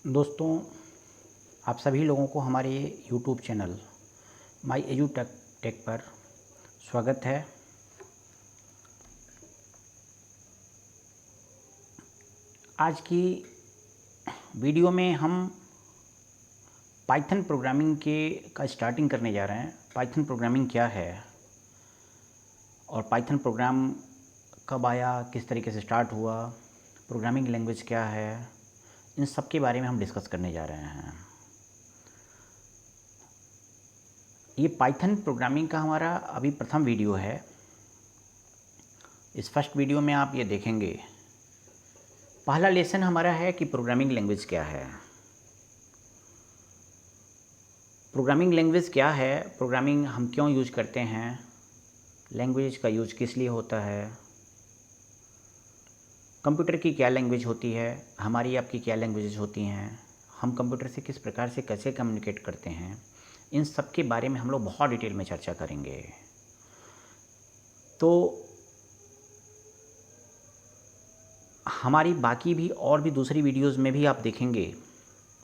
दोस्तों, आप सभी लोगों को हमारे YouTube channel my edu tech पर स्वागत है। आज की वीडियो में हम पाइथन प्रोग्रामिंग का स्टार्टिंग करने जा रहे हैं। पाइथन प्रोग्रामिंग क्या है और पाइथन प्रोग्राम कब आया, किस तरीके से स्टार्ट हुआ, प्रोग्रामिंग लैंग्वेज क्या है, इन सब के बारे में हम डिस्कस करने जा रहे हैं। ये पाइथन प्रोग्रामिंग का हमारा अभी प्रथम वीडियो है। इस फर्स्ट वीडियो में आप ये देखेंगे, पहला लेसन हमारा है कि प्रोग्रामिंग लैंग्वेज क्या है। प्रोग्रामिंग लैंग्वेज क्या है, प्रोग्रामिंग हम क्यों यूज करते हैं, लैंग्वेज का यूज किस लिए होता है, कंप्यूटर की क्या लैंग्वेज होती है, हमारी आपकी क्या लैंग्वेजेज होती हैं, हम कंप्यूटर से किस प्रकार से कैसे कम्युनिकेट करते हैं, इन सब के बारे में हम लोग बहुत डिटेल में चर्चा करेंगे। तो हमारी बाकी भी और भी दूसरी वीडियोस में भी आप देखेंगे,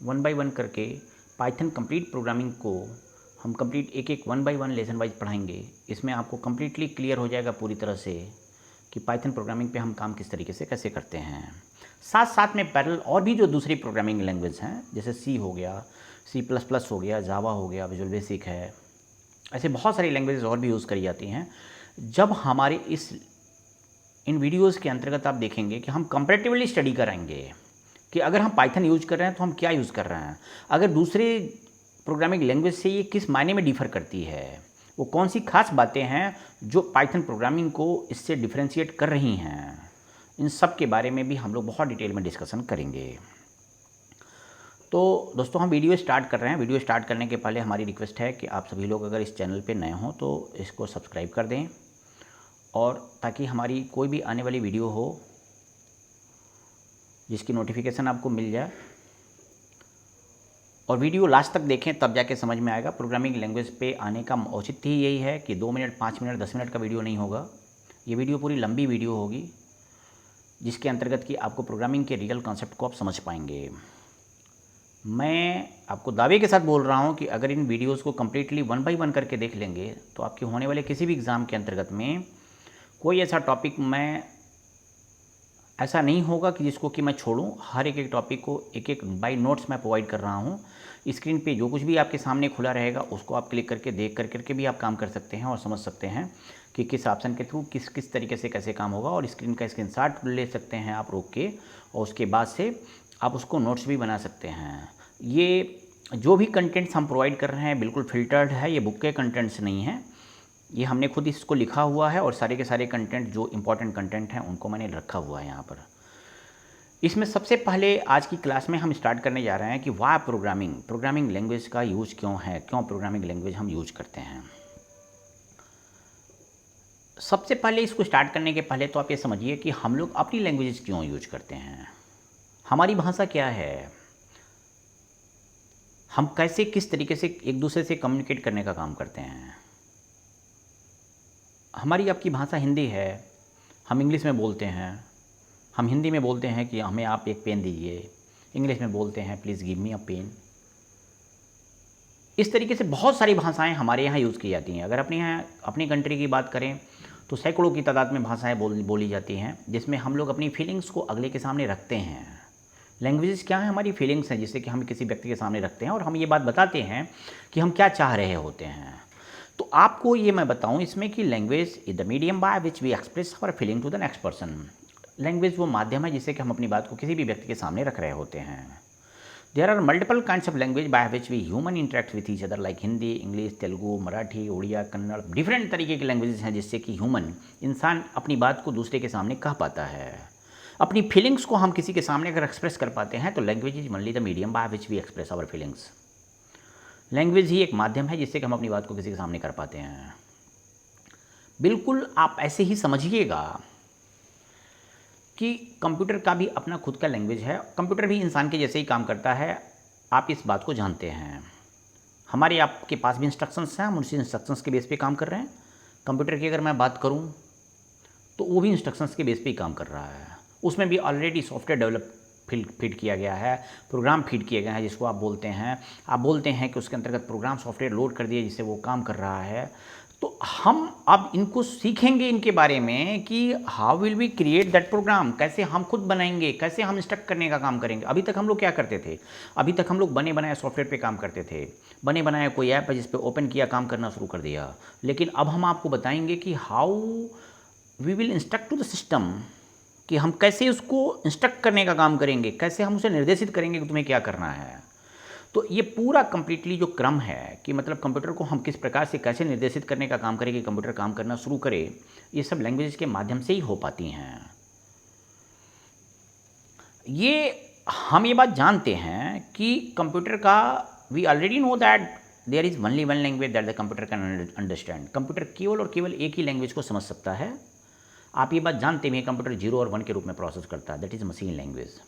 वन बाय वन करके पाइथन कंप्लीट प्रोग्रामिंग को हम कंप्लीट एक one by one lesson wise पढ़ाएंगे। इसमें आपको कम्प्लीटली क्लियर हो जाएगा पूरी तरह से कि पाइथन प्रोग्रामिंग पे हम काम किस तरीके से कैसे करते हैं। साथ साथ में पैरेलल और भी जो दूसरी प्रोग्रामिंग लैंग्वेज हैं, जैसे सी हो गया, C++ हो गया, जावा हो गया, विजुअल बेसिक है, ऐसे बहुत सारी लैंग्वेजेस और भी यूज़ करी जाती हैं। जब हमारे इन वीडियोज़ के अंतर्गत आप देखेंगे कि हम कंपैरेटिवली स्टडी कराएंगे कि अगर हम पाइथन यूज कर रहे हैं तो हम क्या यूज़ कर रहे हैं, अगर दूसरे प्रोग्रामिंग लैंग्वेज से ये किस मायने में डिफ़र करती है, वो कौन सी खास बातें हैं जो पाइथन प्रोग्रामिंग को इससे डिफरेंशिएट कर रही हैं, इन सब के बारे में भी हम लोग बहुत डिटेल में डिस्कशन करेंगे। तो दोस्तों, हम वीडियो स्टार्ट कर रहे हैं। वीडियो स्टार्ट करने के पहले हमारी रिक्वेस्ट है कि आप सभी लोग अगर इस चैनल पे नए हों तो इसको सब्सक्राइब कर दें, और ताकि हमारी कोई भी आने वाली वीडियो हो जिसकी नोटिफिकेशन आपको मिल जाए, और वीडियो लास्ट तक देखें, तब जाके समझ में आएगा। प्रोग्रामिंग लैंग्वेज पे आने का औचित्य ही यही है कि 2 मिनट, 5 मिनट, 10 मिनट का वीडियो नहीं होगा। ये वीडियो पूरी लंबी वीडियो होगी जिसके अंतर्गत कि आपको प्रोग्रामिंग के रियल कॉन्सेप्ट को आप समझ पाएंगे। मैं आपको दावे के साथ बोल रहा हूँ कि अगर इन वीडियोज़ को कम्प्लीटली वन बाई वन करके देख लेंगे तो आपके होने वाले किसी भी एग्ज़ाम के अंतर्गत में कोई ऐसा टॉपिक ऐसा नहीं होगा कि जिसको कि मैं छोड़ूं। हर एक टॉपिक को एक बाई नोट्स मैं प्रोवाइड कर रहा हूं। स्क्रीन पे जो कुछ भी आपके सामने खुला रहेगा उसको आप क्लिक करके देख करके भी आप काम कर सकते हैं और समझ सकते हैं कि किस ऑप्शन के थ्रू किस तरीके से कैसे काम होगा, और स्क्रीन का स्क्रीनशॉट ले सकते हैं आप रोक के, और उसके बाद से आप उसको नोट्स भी बना सकते हैं। ये जो भी कंटेंट्स हम प्रोवाइड कर रहे हैं बिल्कुल फ़िल्टर्ड है, ये बुक के कंटेंट्स नहीं हैं, ये हमने खुद इसको लिखा हुआ है, और सारे के सारे कंटेंट जो इंपॉर्टेंट कंटेंट हैं उनको मैंने रखा हुआ है यहाँ पर। इसमें सबसे पहले आज की क्लास में हम स्टार्ट करने जा रहे हैं कि वाह प्रोग्रामिंग लैंग्वेज का यूज क्यों है, क्यों प्रोग्रामिंग लैंग्वेज हम यूज करते हैं। सबसे पहले इसको स्टार्ट करने के पहले तो आप ये समझिए कि हम लोग अपनी लैंग्वेजेस क्यों यूज करते हैं, हमारी भाषा क्या है, हम कैसे किस तरीके से एक दूसरे से कम्युनिकेट करने का काम करते हैं। हमारी आपकी भाषा हिंदी है, हम इंग्लिश में बोलते हैं, हम हिंदी में बोलते हैं कि हमें आप एक पेन दीजिए, इंग्लिश में बोलते हैं please give me a pen. इस तरीके से बहुत सारी भाषाएं हमारे यहाँ यूज़ की जाती हैं। अगर अपनी कंट्री की बात करें तो सैकड़ों की तादाद में भाषाएं बोली जाती हैं, जिसमें हम लोग अपनी फीलिंग्स को अगले के सामने रखते हैं। लैंग्वेजेस क्या है, हमारी फीलिंग्स हैं जिससे कि हम किसी व्यक्ति के सामने रखते हैं और हम ये बात बताते हैं कि हम क्या चाह रहे होते हैं। तो आपको ये मैं बताऊं इसमें कि language is the medium by which we express our feeling to the next person. Language वो माध्यम है जिससे कि हम अपनी बात को किसी भी व्यक्ति के सामने रख रहे होते हैं। There are multiple kinds of language by which we human interact with each other, like Hindi, English, Telugu, Marathi, Odia, Kannada. Different तरीके की लैंग्वेजेस हैं जिससे कि इंसान अपनी बात को दूसरे के सामने कह पाता है। अपनी फीलिंग्स को हम किसी के सामने अगर एक्सप्रेस कर पाते हैं तो language is only the medium by which we express our feelings. Language ही एक माध्यम है जिससे कि हम अपनी बात को किसी के सामने कर पाते हैं। बिल्कुल आप ऐसे ही समझिएगा कि कंप्यूटर का भी अपना खुद का लैंग्वेज है। कंप्यूटर भी इंसान के जैसे ही काम करता है, आप इस बात को जानते हैं। हमारे आपके पास भी इंस्ट्रक्शंस हैं, हम उसी इंस्ट्रक्शंस के बेस पे काम कर रहे हैं। कंप्यूटर की अगर मैं बात करूं तो वो भी इंस्ट्रक्शंस के बेस पे ही काम कर रहा है। उसमें भी ऑलरेडी सॉफ्टवेयर डेवलप फीड किया गया है, प्रोग्राम फीड किए गए हैं, जिसको आप बोलते हैं कि उसके अंतर्गत प्रोग्राम सॉफ्टवेयर लोड कर दिए जिससे वो काम कर रहा है। तो हम अब इनको सीखेंगे इनके बारे में कि how will we create that program, कैसे हम खुद बनाएंगे, कैसे हम इंस्ट्रक्ट करने का काम करेंगे। अभी तक हम लोग क्या करते थे, अभी तक हम लोग बने बनाए सॉफ्टवेयर पे काम करते थे, बने बनाए कोई ऐप है जिस पे ओपन किया, काम करना शुरू कर दिया। लेकिन अब हम आपको बताएंगे कि how we will instruct to the system, कि हम कैसे उसको इंस्ट्रक्ट करने का काम करेंगे, कैसे हम उसे निर्देशित करेंगे कि तुम्हें क्या करना है। तो ये पूरा कंप्लीटली जो क्रम है कि मतलब कंप्यूटर को हम किस प्रकार से कैसे निर्देशित करने का काम करें कि कंप्यूटर काम करना शुरू करे, ये सब लैंग्वेज के माध्यम से ही हो पाती हैं। हम ये बात जानते हैं कि कंप्यूटर का, we already know that there is only one language that the computer can understand. Computer केवल और केवल एक ही लैंग्वेज को समझ सकता है। आप ये बात जानते हैं कंप्यूटर 0 और 1 के रूप में प्रोसेस करता है, दैट इज़ मशीन लैंग्वेज।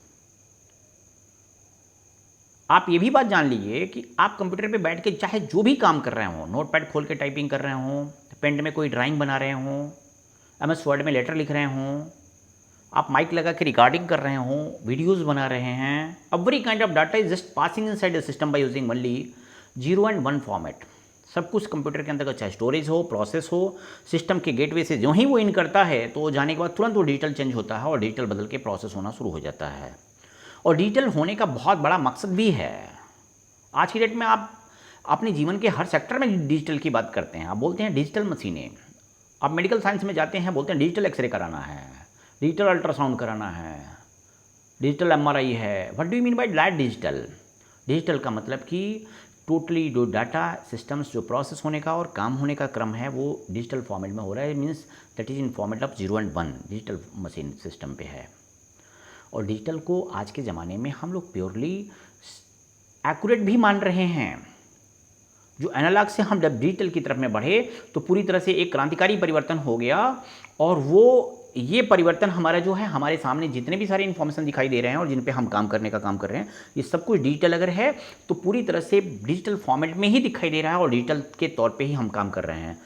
आप ये भी बात जान लीजिए कि आप कंप्यूटर पे बैठ के चाहे जो भी काम कर रहे हों, नोटपैड खोल के टाइपिंग कर रहे हों, पेन में कोई ड्राइंग बना रहे हों, MS वर्ड में लेटर लिख रहे हों, आप माइक लगा के रिकॉर्डिंग कर रहे हों, वीडियोस बना रहे हैं, every kind of data is just passing inside the system by using only 0 and 1 format. सब कुछ कंप्यूटर के अंदर, चाहे स्टोरेज हो, प्रोसेस हो, सिस्टम के गेटवे से जो ही वो इन करता है तो जाने के बाद तुरंत वो डिजिटल चेंज होता है और डिजिटल बदल के प्रोसेस होना शुरू हो जाता है। और डिजिटल होने का बहुत बड़ा मकसद भी है। आज की डेट में आप अपने जीवन के हर सेक्टर में डिजिटल की बात करते हैं। आप बोलते हैं डिजिटल मशीनें, आप मेडिकल साइंस में जाते हैं, बोलते हैं डिजिटल एक्सरे कराना है, डिजिटल अल्ट्रासाउंड कराना है, डिजिटल MRI है। What do you mean by that digital? Digital का मतलब कि टोटली जो डाटा सिस्टम्स, जो प्रोसेस होने का और काम होने का क्रम है वो डिजिटल फॉर्मेट में हो रहा है। Means that is in format of 0 and 1 digital machine system पे है। और डिजिटल को आज के ज़माने में हम लोग प्योरली एक्यूरेट भी मान रहे हैं। जो एनालॉग से हम जब डिजिटल की तरफ में बढ़े तो पूरी तरह से एक क्रांतिकारी परिवर्तन हो गया। और ये परिवर्तन हमारा जो है, हमारे सामने जितने भी सारे इन्फॉर्मेशन दिखाई दे रहे हैं और जिन पे हम काम करने का काम कर रहे हैं, ये सब कुछ डिजिटल अगर है तो पूरी तरह से डिजिटल फॉर्मेट में ही दिखाई दे रहा है और डिजिटल के तौर पे ही हम काम कर रहे हैं।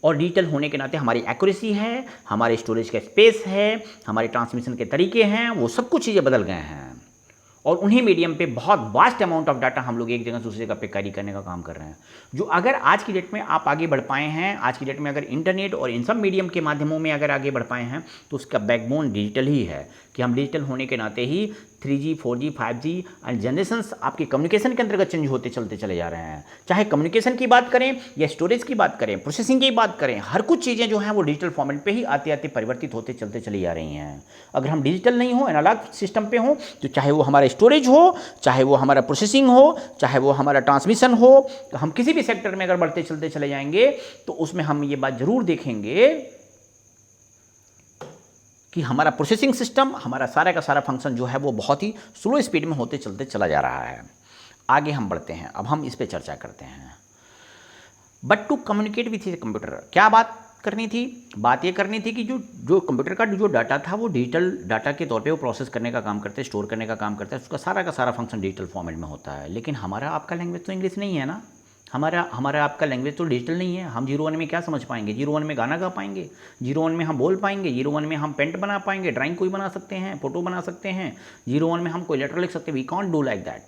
और डिजिटल होने के नाते हमारी एक्यूरेसी है, हमारे स्टोरेज का स्पेस है, हमारे ट्रांसमिशन के तरीके हैं, वो सब कुछ चीज़ें बदल गए हैं। और उन्हीं मीडियम पे बहुत वास्ट अमाउंट ऑफ डाटा हम लोग एक जगह से दूसरी जगह पे कैरी करने का काम कर रहे हैं। जो अगर आज की डेट में आप आगे बढ़ पाए हैं, आज की डेट में अगर इंटरनेट और इन सब मीडियम के माध्यमों में अगर आगे बढ़ पाए हैं, तो उसका बैकबोन डिजिटल ही है। कि हम डिजिटल होने के नाते ही 3G 4G 5G and generations आपके कम्युनिकेशन के अंतर्गत चेंज होते चलते चले जा रहे हैं। चाहे कम्युनिकेशन की बात करें या स्टोरेज की बात करें, प्रोसेसिंग की बात करें, हर कुछ चीज़ें जो हैं वो डिजिटल फॉर्मेट पे ही आते आते परिवर्तित होते चलते चली जा रही हैं। अगर हम डिजिटल नहीं हो, एनालॉग सिस्टम पे हो, तो चाहे वो हमारा स्टोरेज हो, चाहे वो हमारा प्रोसेसिंग हो, चाहे वो हमारा ट्रांसमिशन हो, तो हम किसी भी सेक्टर में अगर बढ़ते चलते चले जाएंगे तो उसमें हम ये बात जरूर देखेंगे कि हमारा प्रोसेसिंग सिस्टम, हमारा सारा का सारा फंक्शन जो है वो बहुत ही स्लो स्पीड में होते चलते चला जा रहा है। आगे हम बढ़ते हैं, अब हम इस पे चर्चा करते हैं। But to communicate with a computer, क्या बात करनी थी? बात ये करनी थी कि जो कंप्यूटर का जो डाटा था वो डिजिटल डाटा के तौर पे वो प्रोसेस करने का काम करते हैं, स्टोर करने का काम करता है, उसका सारा का सारा फंक्शन डिजिटल फॉर्मेट में होता है। लेकिन हमारा आपका लैंग्वेज तो इंग्लिश नहीं है ना, हमारा आपका लैंग्वेज तो डिजिटल नहीं है। हम 0 1 में क्या समझ पाएंगे? 0 1 में गाना गा पाएंगे? 0 1 में हम बोल पाएंगे? 0 1 में हम पेंट बना पाएंगे? ड्राइंग कोई बना सकते हैं, फोटो बना सकते हैं? 0 1 में हम कोई लेटर लिख सकते हैं? We can't do like that.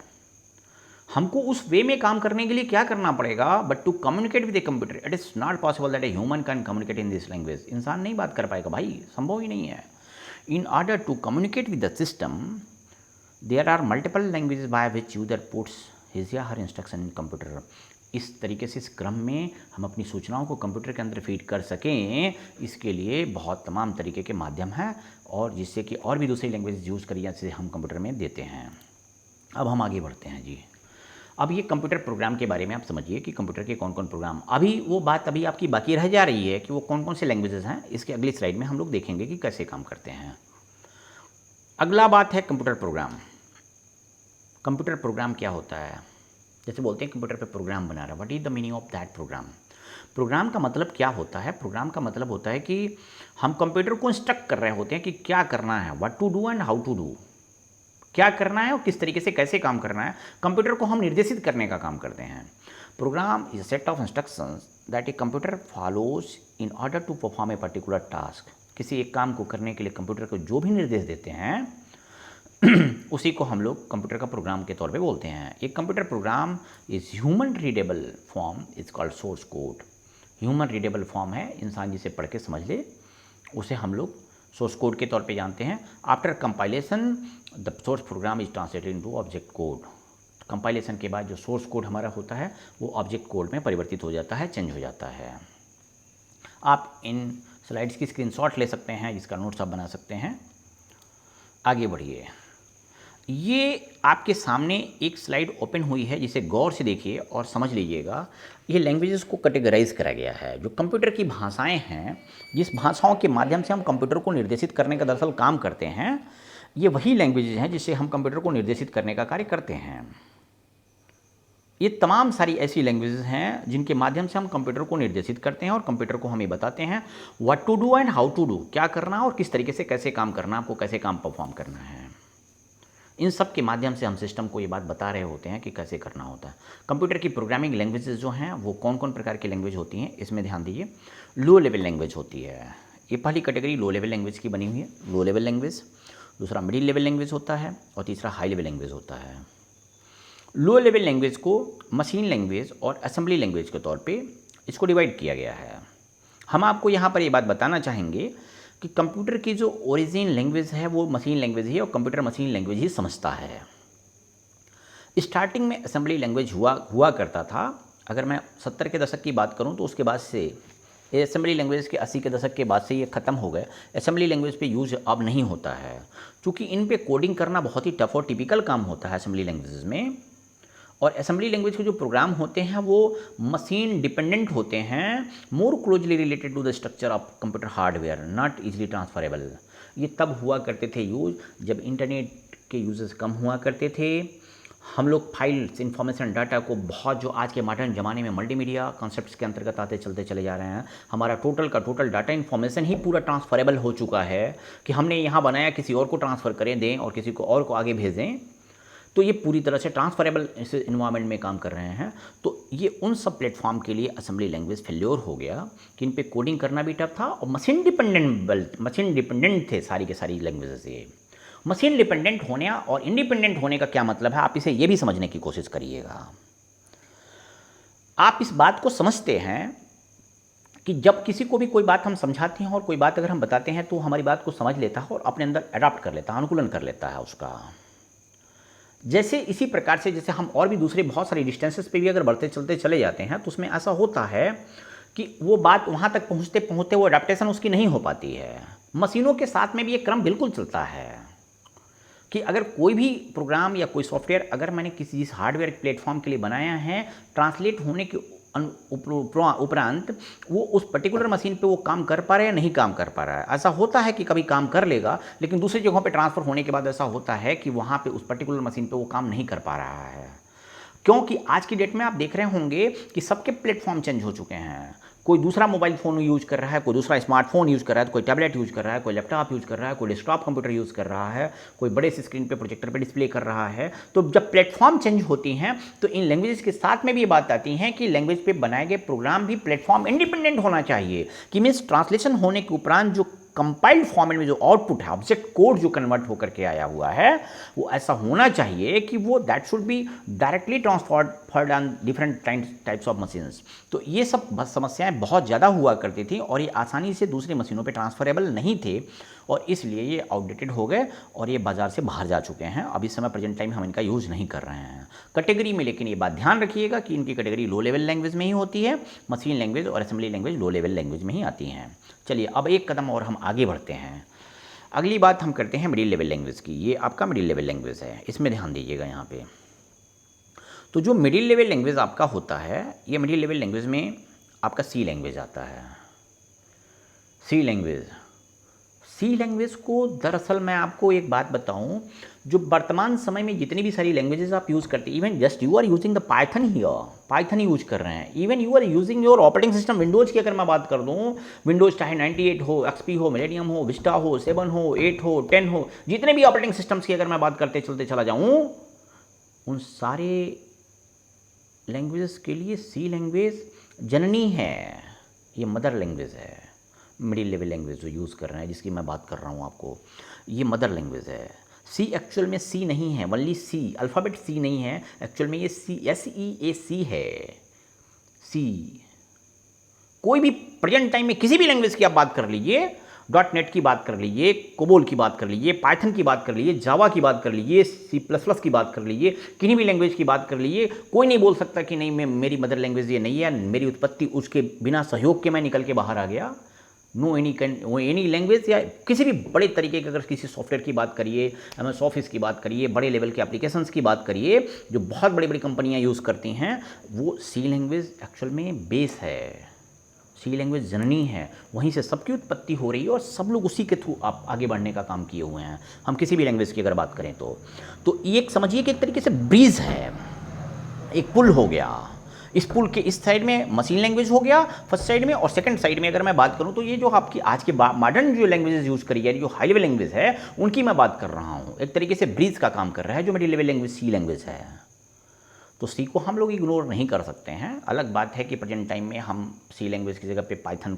हमको उस वे में काम करने के लिए क्या करना पड़ेगा? But to communicate with a computer it is not possible that a human can communicate in this language. इंसान नहीं बात कर पाएगा भाई, संभव ही नहीं है। In order to communicate with the system there are multiple languages by which user puts his या हर इंस्ट्रक्शन इन कंप्यूटर। इस तरीके से इस क्रम में हम अपनी सूचनाओं को कंप्यूटर के अंदर फीड कर सकें, इसके लिए बहुत तमाम तरीके के माध्यम हैं और जिससे कि और भी दूसरी लैंग्वेज यूज़ करिए जिसे हम कंप्यूटर में देते हैं। अब हम आगे बढ़ते हैं जी। अब ये कंप्यूटर प्रोग्राम के बारे में आप समझिए कि कंप्यूटर के कौन कौन प्रोग्राम, अभी वो बात अभी आपकी बाकी रह जा रही है कि वो कौन कौन से लैंग्वेजेस हैं। इसके अगली स्लाइड में हम लोग देखेंगे कि कैसे काम करते हैं। अगला बात है कंप्यूटर प्रोग्राम। कंप्यूटर प्रोग्राम क्या होता है? जैसे बोलते हैं कंप्यूटर पे प्रोग्राम बना रहा है, what is the meaning of that program? Program का मतलब क्या होता है? प्रोग्राम का मतलब होता है कि हम कंप्यूटर को इंस्ट्रक्ट कर रहे होते हैं कि क्या करना है, what to do and how to do. क्या करना है और किस तरीके से कैसे काम करना है, कंप्यूटर को हम निर्देशित करने का काम करते हैं। Program is a set of instructions that a computer follows in order to perform a particular task. किसी एक काम को करने के लिए कंप्यूटर को जो भी निर्देश देते हैं उसी को हम लोग कंप्यूटर का प्रोग्राम के तौर पे बोलते हैं। एक computer program is human readable form is called source code. Human readable form है, इंसान जिसे पढ़ के समझ ले उसे हम लोग सोर्स कोड के तौर पे जानते हैं। After compilation the source program is translated into object code. Compilation के बाद जो सोर्स कोड हमारा होता है वो ऑब्जेक्ट कोड में परिवर्तित हो जाता है, चेंज हो जाता है। आप इन स्लाइड्स की स्क्रीनशॉट ले सकते हैं, जिसका नोट्स आप बना सकते हैं। आगे बढ़िए। ये आपके सामने एक स्लाइड ओपन हुई है, जिसे गौर से देखिए और समझ लीजिएगा। ये लैंग्वेजेस को कैटेगराइज करा गया है। जो कंप्यूटर की भाषाएं हैं, जिस भाषाओं के माध्यम से हम कंप्यूटर को निर्देशित करने का दरअसल काम करते हैं, ये वही लैंग्वेजेस हैं जिससे हम कंप्यूटर को निर्देशित करने का कार्य करते हैं। ये तमाम सारी ऐसी लैंग्वेजेस हैं जिनके माध्यम से हम कंप्यूटर को निर्देशित करते हैं और कंप्यूटर को हमें बताते हैं what to do and how to do, क्या करना और किस तरीके से कैसे काम करना, आपको कैसे काम परफॉर्म करना है। इन सब के माध्यम से हम सिस्टम को ये बात बता रहे होते हैं कि कैसे करना होता है। कंप्यूटर की प्रोग्रामिंग लैंग्वेजेस जो हैं वो कौन कौन प्रकार की लैंग्वेज होती हैं, इसमें ध्यान दीजिए। लो लेवल लैंग्वेज होती है, ये पहली कैटेगरी लो लेवल लैंग्वेज की बनी हुई है, लो लेवल लैंग्वेज। दूसरा मिडिल लेवल लैंग्वेज होता है और तीसरा हाई लेवल लैंग्वेज होता है। लो लेवल लैंग्वेज को मशीन लैंग्वेज और असेंबली लैंग्वेज के तौर पे इसको डिवाइड किया गया है। हम आपको यहाँ पर ये बात बताना चाहेंगे कि कंप्यूटर की जो ओरिजिन लैंग्वेज है वो मशीन लैंग्वेज ही, और कंप्यूटर मशीन लैंग्वेज ही समझता है। स्टार्टिंग में असेंबली लैंग्वेज हुआ करता था। अगर मैं 70 के दशक की बात करूँ तो उसके बाद से असेंबली लैंग्वेज के 80 के दशक के बाद से ये ख़त्म हो गए। असेंबली लैंग्वेज पे यूज़ अब नहीं होता है, क्योंकि इन पे कोडिंग करना बहुत ही टफ और टिपिकल काम होता है असेंबली लैंग्वेज में। और असेंबली लैंग्वेज के जो प्रोग्राम होते हैं वो मशीन डिपेंडेंट होते हैं, more closely related to the structure of computer hardware, not easily transferable. ये तब हुआ करते थे यूज जब इंटरनेट के यूजेस कम हुआ करते थे। हम लोग फाइल्स, इंफॉर्मेशन, डाटा को बहुत, जो आज के मॉडर्न ज़माने में मल्टीमीडिया कॉन्सेप्ट्स के अंतर्गत आते चलते चले जा रहे हैं, हमारा टोटल का टोटल डाटा इन्फॉर्मेशन ही पूरा ट्रांसफरेबल हो चुका है कि हमने यहाँ बनाया किसी और को ट्रांसफ़र करें दें और किसी को और को आगे भेजें, तो ये पूरी तरह से ट्रांसफरेबल इन्वायरमेंट में काम कर रहे हैं। तो ये उन सब प्लेटफॉर्म के लिए असेंबली लैंग्वेज फेल्योर हो गया कि इन पे कोडिंग करना भी टफ था और मशीन डिपेंडेंट थे सारी के सारी लैंग्वेजेस। ये मशीन डिपेंडेंट होने और इंडिपेंडेंट होने का क्या मतलब है, आप इसे ये भी समझने की कोशिश करिएगा। आप इस बात को समझते हैं कि जब किसी को भी कोई बात हम समझाते हैं और कोई बात अगर हम बताते हैं तो हमारी बात को समझ लेता है और अपने अंदर अडॉप्ट कर लेता है, अनुकूलन कर लेता है उसका। जैसे इसी प्रकार से जैसे हम और भी दूसरे बहुत सारे डिस्टेंसेस पे भी अगर बढ़ते चलते चले जाते हैं तो उसमें ऐसा होता है कि वो बात वहाँ तक पहुँचते पहुँचते वो अडेप्टेशन उसकी नहीं हो पाती है। मशीनों के साथ में भी ये क्रम बिल्कुल चलता है कि अगर कोई भी प्रोग्राम या कोई सॉफ्टवेयर अगर मैंने किसी जिस हार्डवेयर प्लेटफॉर्म के लिए बनाया है, ट्रांसलेट होने के उपरांत वो उस पर्टिकुलर मशीन पे वो काम कर पा रहा है या नहीं काम कर पा रहा है। ऐसा होता है कि कभी काम कर लेगा, लेकिन दूसरी जगहों पे ट्रांसफ़र होने के बाद ऐसा होता है कि वहाँ पे उस पर्टिकुलर मशीन पे वो काम नहीं कर पा रहा है। क्योंकि आज की डेट में आप देख रहे होंगे कि सबके प्लेटफॉर्म चेंज हो चुके हैं। कोई दूसरा मोबाइल फ़ोन यूज़ कर रहा है, कोई दूसरा स्मार्टफोन यूज़ कर रहा है, कोई टैबलेट यूज़ कर रहा है, कोई लैपटॉप यूज़ कर रहा है, कोई डेस्कटॉप कंप्यूटर यूज़ कर रहा है, कोई बड़े से स्क्रीन पे प्रोजेक्टर पे डिस्प्ले कर रहा है। तो जब प्लेटफॉर्म चेंज होती हैं तो इन लैंग्वेजेस के साथ में भी ये बात आती है कि लैंग्वेज पे बनाए गए प्रोग्राम भी प्लेटफॉर्म इंडिपेंडेंट होना चाहिए, कि मीन्स ट्रांसलेशन होने के उपरांत जो कंपाइल्ड फॉर्मेट में जो आउटपुट है, ऑब्जेक्ट कोड जो कन्वर्ट होकर के आया हुआ है, वो ऐसा होना चाहिए कि वो that should be directly transferred on different types of machines. तो ये सब समस्याएं बहुत ज़्यादा हुआ करती थी और ये आसानी से दूसरी मशीनों पे ट्रांसफरेबल नहीं थे और इसलिए ये आउटडेटेड हो गए और ये बाज़ार से बाहर जा चुके हैं। अब इस समय प्रेजेंट टाइम हम इनका यूज़ नहीं कर रहे हैं कैटेगरी में। लेकिन ये बात ध्यान रखिएगा कि इनकी कैटेगरी लो लेवल लैंग्वेज में ही होती है, मशीन लैंग्वेज और assembly language low level language में ही आती हैं। चलिए अब एक कदम और हम आगे बढ़ते हैं। अगली बात हम करते हैं मिडिल लेवल लैंग्वेज की। ये आपका मिडिल लेवल लैंग्वेज है, इसमें ध्यान दीजिएगा यहाँ पे। तो जो मिडिल लेवल लैंग्वेज आपका होता है, ये मिडिल लेवल लैंग्वेज में आपका सी लैंग्वेज आता है। सी लैंग्वेज को दरअसल मैं आपको एक बात बताऊं, जो वर्तमान समय में जितनी भी सारी लैंग्वेजेस आप यूज़ करते हैं, even just you are using the Python here, Python use कर रहे हैं। Even you are using your operating system Windows की अगर मैं बात कर दूं, विंडोज़ चाहे 98 हो, एक्सपी हो, मिलेनियम हो, विस्टा हो, 7 हो, 8 हो, 10 हो, जितने भी ऑपरेटिंग सिस्टम्स की अगर मैं बात करते चलते चला जाऊँ, उन सारे लैंग्वेजेस के लिए सी लैंग्वेज जननी है, ये मदर लैंग्वेज है। मिडिल लेवल लैंग्वेज जो यूज़ कर रहे हैं, जिसकी मैं बात कर रहा हूँ आपको, ये मदर लैंग्वेज है। सी एक्चुअल में सी नहीं है, ओनली सी, अल्फ़ाबेट सी नहीं है, एक्चुअल में ये सी, SEAC है, सी। कोई भी प्रेजेंट टाइम में किसी भी लैंग्वेज की आप बात कर लीजिए, डॉट नेट की बात कर लीजिए, कोबोल की बात कर लीजिए, पाइथन की बात कर लीजिए, जावा की बात कर लीजिए, C++ की बात कर लीजिए, किन्हीं भी लैंग्वेज की बात कर लीजिए, कोई नहीं बोल सकता कि नहीं मैं, मेरी मदर लैंग्वेज ये नहीं है, मेरी उत्पत्ति उसके बिना सहयोग के मैं निकल के बाहर आ गया। नो एनी लैंग्वेज, या किसी भी बड़े तरीके के, अगर किसी सॉफ्टवेयर की बात करिए, MS ऑफिस की बात करिए, बड़े लेवल के एप्लीकेशंस की बात करिए जो बहुत बड़ी बड़ी कंपनियां यूज़ करती हैं, वो सी लैंग्वेज एक्चुअल में बेस है, सी लैंग्वेज जननी है, वहीं से सबकी उत्पत्ति हो रही है और सब लोग उसी के थ्रू आप आगे बढ़ने का काम किए हुए हैं। हम किसी भी लैंग्वेज की अगर बात करें तो ये एक समझिए कि एक तरीके से ब्रिज है, एक पुल हो गया। इस पुल के इस साइड में मशीन लैंग्वेज हो गया फर्स्ट साइड में, और सेकंड साइड में अगर मैं बात करूं तो ये जो आपकी आज के मॉडर्न जो लैंग्वेजेस यूज़ करी जा रही, जो हाई लेवल लैंग्वेज है, उनकी मैं बात कर रहा हूं। एक तरीके से ब्रिज का काम कर रहा है जो middle level language C language है। तो सी को हम लोग इग्नोर नहीं कर सकते हैं। अलग बात है कि प्रेजेंट टाइम में हम सी लैंग्वेज की जगह पे पाइथन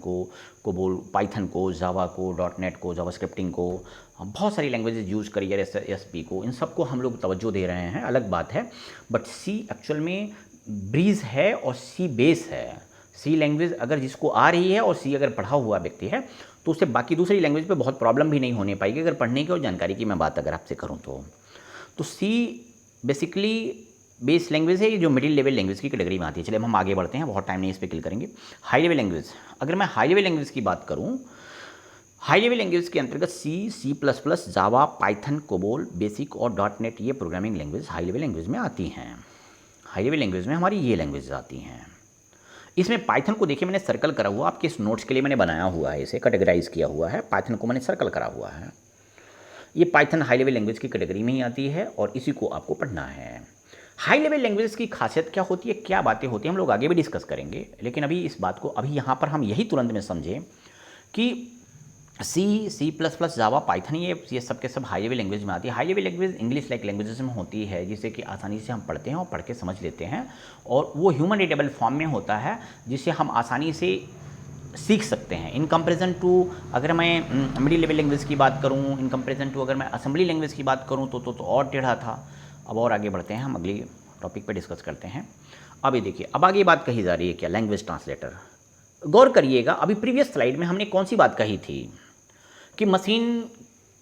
को, जावा को, डॉट नेट को, जावा स्क्रिप्टिंग को, हम बहुत सारी लैंग्वेजेज यूज़ करी जा रहे हैं, SP को, इन सबको हम लोग तवज्जो दे रहे हैं, अलग बात है। बट सी एक्चुअल में ब्रीज है और सी बेस है। सी लैंग्वेज अगर जिसको आ रही है और सी अगर पढ़ा हुआ व्यक्ति है तो उससे बाकी दूसरी लैंग्वेज पे बहुत प्रॉब्लम भी नहीं होने पाएगी, अगर पढ़ने की और जानकारी की मैं बात अगर आपसे करूँ तो सी बेसिकली बेस लैंग्वेज है, ये जो मिडिल लेवल लैंग्वेज की कैटेगरी में आती है। चलिए हम आगे बढ़ते हैं, बहुत टाइम नहीं इस पर क्लिक करेंगे। हाई लेवल लैंग्वेज, अगर मैं हाई लेवल लैंग्वेज की बात करूँ, हाई लेवल लैंग्वेज के अंतर्गत C++, जावा, पाइथन, कोबोल, बेसिक और डॉट नेट, ये programming language high level language में आती हैं। हाई लेवल लैंग्वेज में हमारी ये लैंग्वेज आती हैं। इसमें पाइथन को देखिए मैंने सर्कल करा हुआ, आपके इस नोट्स के लिए मैंने बनाया हुआ है, इसे कैटेगराइज किया हुआ है, पाइथन को मैंने सर्कल करा हुआ है। ये पाइथन हाई लेवल लैंग्वेज की कैटेगरी में ही आती है और इसी को आपको पढ़ना है। हाई लेवल लैंग्वेज की खासियत क्या होती है, क्या बातें होती हैं, हम लोग आगे भी डिस्कस करेंगे, लेकिन अभी इस बात को अभी यहाँ पर हम यही तुरंत में समझें कि C++, जावा, पाइथन, ये सब के सब हाई लेवल लैंग्वेज में आती है। High level language English like languages में होती है, जिसे कि आसानी से हम पढ़ते हैं और पढ़ के समझ लेते हैं, और वो ह्यूमन रीडेबल फॉर्म में होता है, जिसे हम आसानी से सीख सकते हैं। इन कंपेरिजन टू अगर मैं मिडिल लेवल लैंग्वेज की बात करूँ, इन कंपेरिजन टू अगर मैं असेंबली लैंग्वेज की बात करूँ तो और टेढ़ा था। अब और आगे बढ़ते हैं, हम अगली टॉपिक पे डिस्कस करते हैं। अब ये देखिए, अब आगे बात कही जा रही है क्या, लैंग्वेज ट्रांसलेटर। गौर करिएगा, अभी प्रीवियस स्लाइड में हमने कौन सी बात कही थी कि मशीन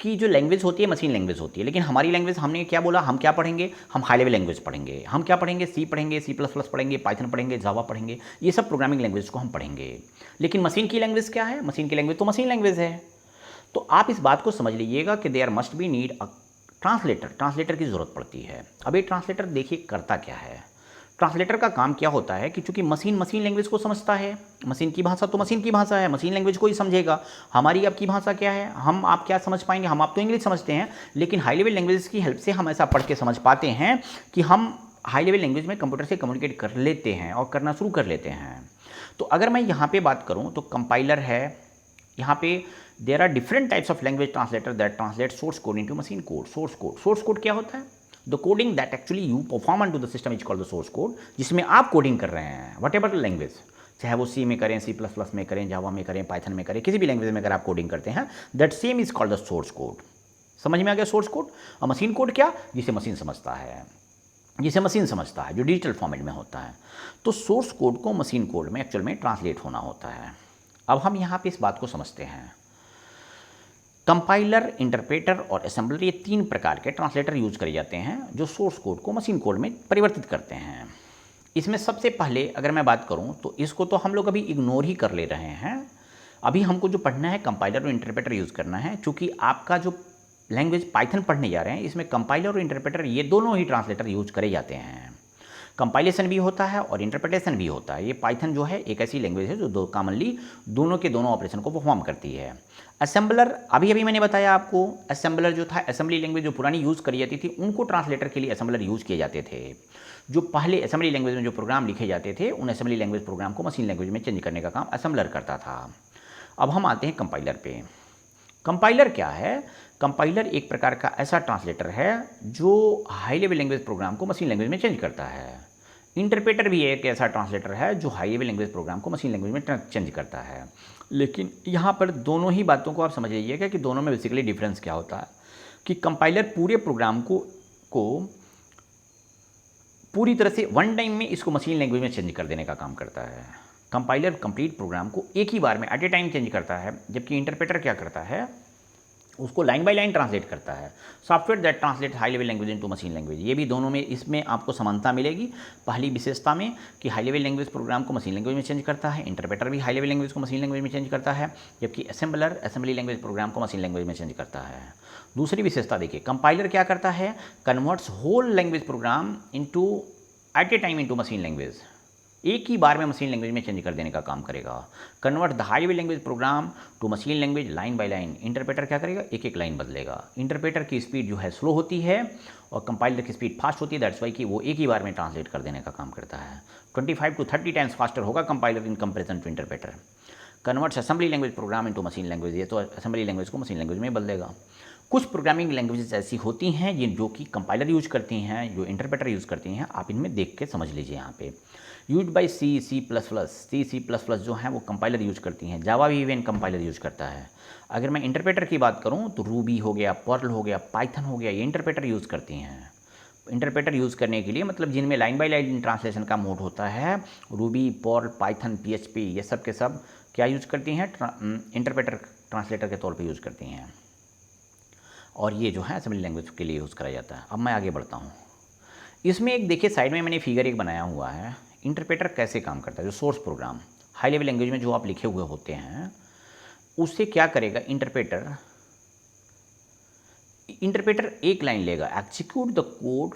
की जो लैंग्वेज होती है मशीन लैंग्वेज होती है, लेकिन हमारी लैंग्वेज हमने क्या बोला, हम क्या पढ़ेंगे, हम हाई लेवल लैंग्वेज पढ़ेंगे। हम क्या पढ़ेंगे, C पढ़ेंगे, C++ पढ़ेंगे, पाइथन पढ़ेंगे, जावा पढ़ेंगे, ये सब प्रोग्रामिंग लैंग्वेज को हम पढ़ेंगे। लेकिन मशीन की लैंग्वेज क्या है, मशीन की लैंग्वेज तो मशीन लैंग्वेज है। तो आप इस बात को समझ लीजिएगा कि there must be need a translator की ज़रूरत पड़ती है। अब ये ट्रांसलेटर देखिए करता क्या है। ट्रांसलेटर का काम क्या होता है कि चूंकि मशीन लैंग्वेज को समझता है, मशीन की भाषा तो मशीन की भाषा है, मशीन लैंग्वेज को ही समझेगा। हमारी आपकी भाषा क्या है, हम आप क्या समझ पाएंगे, हम आप तो इंग्लिश समझते हैं, लेकिन हाई लेवल लैंग्वेज की हेल्प से हम ऐसा पढ़ के समझ पाते हैं कि हम हाई लेवल लैंग्वेज में कंप्यूटर से कम्युनिकेट कर लेते हैं और करना शुरू कर लेते हैं। तो अगर मैं यहाँ पे बात करूँ तो कंपाइलर है, यहाँ पे there are different types of language translator that translate source code into machine code. Source code क्या होता है, the coding that actually you perform on to the system is called the source code, जिसमें आप coding कर रहे हैं what ever language, चाहे वो C में करें, C++ में करें, जावा में करें, पाइथन में करें, किसी भी लैंग्वेज में अगर आप कोडिंग करते हैं, that same is called the source code. समझ में आ गया सोर्स कोड। और मशीन कोड क्या, जिसे मशीन समझता है, जो डिजिटल फॉर्मेट में होता है। तो सोर्स कोड को मशीन कोड में एक्चुअल में ट्रांसलेट होना होता है। अब हम यहाँ पे इस बात को समझते हैं, कंपाइलर, इंटरप्रेटर और असेंबलर, ये 3 प्रकार के ट्रांसलेटर यूज करे जाते हैं जो सोर्स कोड को मशीन कोड में परिवर्तित करते हैं। इसमें सबसे पहले अगर मैं बात करूं तो इसको तो हम लोग अभी इग्नोर ही कर ले रहे हैं। अभी हमको जो पढ़ना है कंपाइलर और इंटरप्रेटर यूज़ करना है, चूँकि आपका जो लैंग्वेज पाइथन पढ़ने जा रहे हैं इसमें कंपाइलर और इंटरप्रेटर ये दोनों ही ट्रांसलेटर यूज करे जाते हैं। कंपाइलेशन भी होता है और इंटरप्रिटेशन भी होता है। ये पाइथन जो है एक ऐसी लैंग्वेज है जो कॉमनली दोनों के दोनों ऑपरेशन को परफॉर्म करती है। असेंबलर, अभी मैंने बताया आपको, असेंबलर जो था, असेंबली लैंग्वेज जो पुरानी यूज़ करी जाती थी उनको ट्रांसलेटर के लिए असेंबलर यूज़ किए जाते थे। जो पहले असेंबली लैंग्वेज में जो प्रोग्राम लिखे जाते थे उन असेंबली लैंग्वेज प्रोग्राम को मशीन लैंग्वेज में चेंज करने का काम असेंबलर करता था। अब हम आते हैं कंपाइलर पे। कंपाइलर क्या है, कंपाइलर एक प्रकार का ऐसा ट्रांसलेटर है जो हाई लेवल लैंग्वेज प्रोग्राम को मशीन लैंग्वेज में चेंज करता है। इंटरप्रेटर भी एक ऐसा ट्रांसलेटर है जो हाई लेवल लैंग्वेज प्रोग्राम को मशीन लैंग्वेज में चेंज करता है। लेकिन यहाँ पर दोनों ही बातों को आप समझ लीजिएगा कि दोनों में बेसिकली डिफरेंस क्या होता है। कि कंपाइलर पूरे प्रोग्राम को पूरी तरह से वन टाइम में इसको मशीन लैंग्वेज में चेंज कर देने का काम करता है। कंपाइलर कंप्लीट प्रोग्राम को एक ही बार में एट ए टाइम चेंज करता है, जबकि इंटरप्रेटर क्या करता है, उसको लाइन बाय लाइन ट्रांसलेट करता है। Software that translate high level language into machine language. ये भी दोनों में इसमें आपको समानता मिलेगी। पहली विशेषता में कि हाई लेवल लैंग्वेज प्रोग्राम को मशीन लैंग्वेज में चेंज करता है, इंटरप्रेटर भी हाई लेवल लैंग्वेज को मशीन लैंग्वेज में चेंज करता है, जबकि असेंबलर असेंबली लैंग्वेज प्रोग्राम को मशीन लैंग्वेज में चेंज करता है। दूसरी विशेषता देखिए, कंपाइलर क्या करता है, converts whole language program into at a time into machine language. एक ही बार में मशीन लैंग्वेज में चेंज कर देने का काम करेगा। Convert the high level language program to machine language line by line. Interpreter क्या करेगा, एक एक लाइन बदलेगा। इंटरप्रेटर की स्पीड जो है स्लो होती है और कंपाइलर की स्पीड फास्ट होती है। दैट्स वाई कि वो एक ही बार में ट्रांसलेट कर देने का काम करता है। 25 to 30 टाइम्स फास्टर होगा compiler in comparison to interpreter. Converts assembly language program into machine language. ये तो असेंबली लैंग्वेज को मशीन लैंग्वेज में बदलेगा। कुछ प्रोग्रामिंग लैंग्वेजेस ऐसी होती हैं जो कि कंपाइलर यूज करती हैं, जो इंटरप्रेटर यूज़ करती हैं। आप इनमें देख के समझ लीजिए। यहाँ पे यूज बाई C++, जो हैं वो कंपाइलर यूज करती हैं। जावा भी इवन कंपाइलर यूज करता है। अगर मैं इंटरप्रेटर की बात करूँ तो रूबी हो गया, पर्ल हो गया, पाइथन हो गया, ये इंटरप्रेटर यूज़ करती हैं। इंटरप्रेटर यूज़ करने के लिए मतलब जिनमें लाइन बाय लाइन ट्रांसलेशन का मोड होता है, रूबी, पर्ल, पाइथन, PHP, ये सब के सब क्या यूज़ करती हैं, इंटरप्रेटर ट्रांसलेटर के तौर पे यूज़ करती हैं। और ये जो है असेंबली लैंग्वेज के लिए यूज़ करा जाता है। अब मैं आगे बढ़ता हूँ। इसमें एक देखिए साइड में मैंने फिगर एक बनाया हुआ है। इंटरप्रेटर कैसे काम करता है, जो source program high level language में जो आप लिखे हुए होते हैं, उससे क्या करेगा इंटरप्रेटर एक लाइन लेगा, execute the code